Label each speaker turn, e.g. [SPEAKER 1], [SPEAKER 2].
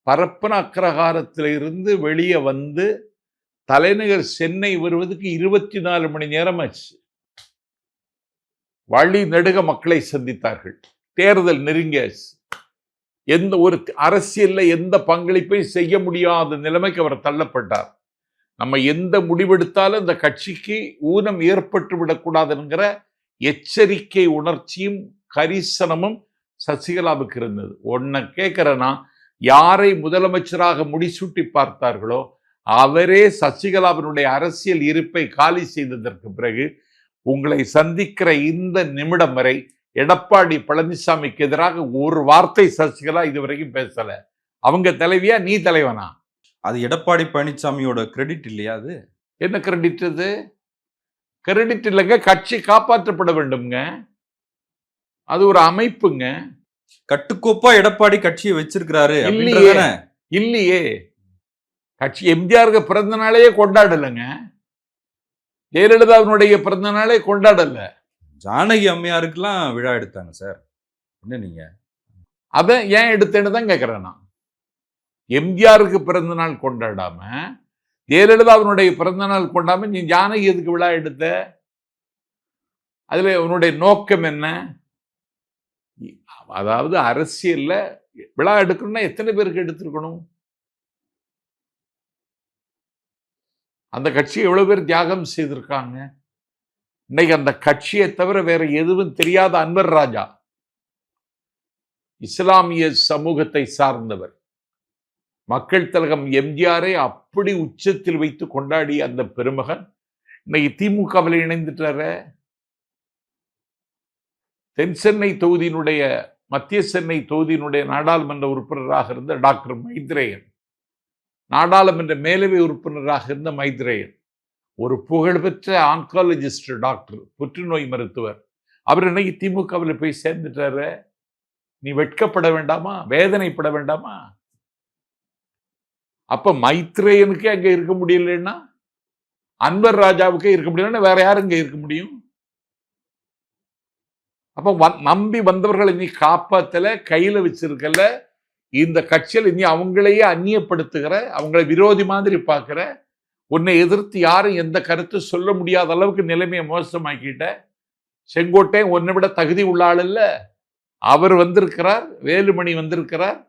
[SPEAKER 1] பரப்பன அக்ரஹாரத்திலிருந்து வெளியே வந்து தலைநகர் சென்னை வருவதற்கு 24 மணி நேரம் ஆச்சு. வழி நெடுக மக்களை சந்தித்தார்கள். தேர்தல் நெருங்கியாச்சு. எந்த ஒரு அரசியல்ல எந்த பங்களிப்பையும் செய்ய முடியாத நிலைமைக்கு அவர் தள்ளப்பட்டார். நம்ம எந்த முடிவெடுத்தாலும் இந்த கட்சிக்கு ஊனம் ஏற்பட்டு விடக்கூடாதுங்கிற எச்சரிக்கை உணர்ச்சியும் கரிசனமும் சசிகலாவுக்கு இருந்தது. ஒன்ன கேட்கிறேன்னா, யாரை முதலமைச்சராக முடிசூட்டி பார்த்தார்களோ அவரே சசிகலாவினுடைய அரசியல் இருப்பை காலி செய்ததற்கு பிறகு உங்களை சந்திக்கிற இந்த நிமிடம் வரை எடப்பாடி பழனிசாமிக்கு எதிராக ஒரு வார்த்தை சசிகலா இதுவரைக்கும் பேசல. அவங்க தலைவியா, நீ தலைவனா?
[SPEAKER 2] அது எடப்பாடி பழனிசாமியோட கிரெடிட் இல்லையா? அது
[SPEAKER 1] என்ன கிரெடிட்? அது கிரெடிட் இல்லைங்க, கட்சி காப்பாற்றப்பட வேண்டும்ங்க. அது ஒரு அமைப்புங்க.
[SPEAKER 2] கட்டுக்கோப்பா எடப்பாடி கட்சியை வச்சிருக்கிறாரு.
[SPEAKER 1] இல்லையே, கட்சி எம்ஜிஆருக்கு பிறந்த நாளையே கொண்டாடலைங்க. ஜெயலலிதாவினுடைய பிறந்த நாளே கொண்டாடல.
[SPEAKER 2] ஜானகி அம்மையாருக்கெல்லாம் விழா எடுத்தாங்க சார். என்ன நீங்க
[SPEAKER 1] அதை ஏன் எடுத்தேன்னு தான் கேட்கிறேன் நான். எம்ஜிஆருக்கு பிறந்த நாள் கொண்டாடாம, ஜெயலலிதாவினுடைய பிறந்த நாள் கொண்டாம நீ ஜானகி எதுக்கு விழா எடுத்த? அதுல உன்னுடைய நோக்கம் என்ன? அதாவது அரசியல்ல விழா எடுக்கணும்னா எத்தனை பேருக்கு எடுத்திருக்கணும்? அந்த கட்சி எவ்வளவு பேர் தியாகம் செய்திருக்காங்க. இன்னைக்கு அந்த கட்சியை தவிர வேற எதுவும் தெரியாத அன்வர் ராஜா, இஸ்லாமிய சமூகத்தை சார்ந்தவர், மக்கள் திலகம் எம்ஜிஆரை அப்படி உச்சத்தில் வைத்து கொண்டாடிய அந்த பெருமகன் இன்னைக்கு திமுகவில் இணைந்துட்டார. தென் சென்னை தொகுதியினுடைய, மத்திய சென்னை தொகுதியினுடைய நாடாளுமன்ற உறுப்பினராக இருந்த டாக்டர் மைத்ரேயன், நாடாளுமன்ற மேலவை உறுப்பினராக இருந்த மைத்ரேயன், ஒரு புகழ்பெற்ற ஆன்காலஜிஸ்ட் டாக்டர், புற்றுநோய் மருத்துவர், அவர் இன்னைக்கு திமுகவில் போய் சேர்ந்துட்டாரு. நீ வெட்கப்பட வேண்டாமா? வேதனைப்பட வேண்டாமா? அப்ப மைத்ரேயனுக்கு அங்க இருக்க முடியலன்னா அன்வர் ராஜாவுக்கே இருக்க முடியலன்னா வேற யாரும் இங்க இருக்க முடியும்? அப்ப நம்பி வந்தவர்களை நீ காப்பாத்தல, கையில வச்சிருக்கல. இந்த கட்சியில் நீ அவங்களையே அந்நியப்படுத்துகிற, அவங்களை விரோதி மாதிரி பார்க்கிற, உன்னை எதிர்த்து யாரும் எந்த கருத்து சொல்ல முடியாத அளவுக்கு நிலைமையை மோசமாக்கிட்ட. செங்கோட்டை உன்னை விட தகுதி உள்ள ஆள் இல்ல, அவர் வந்திருக்கிறார், வேலுமணி வந்திருக்கிறார்,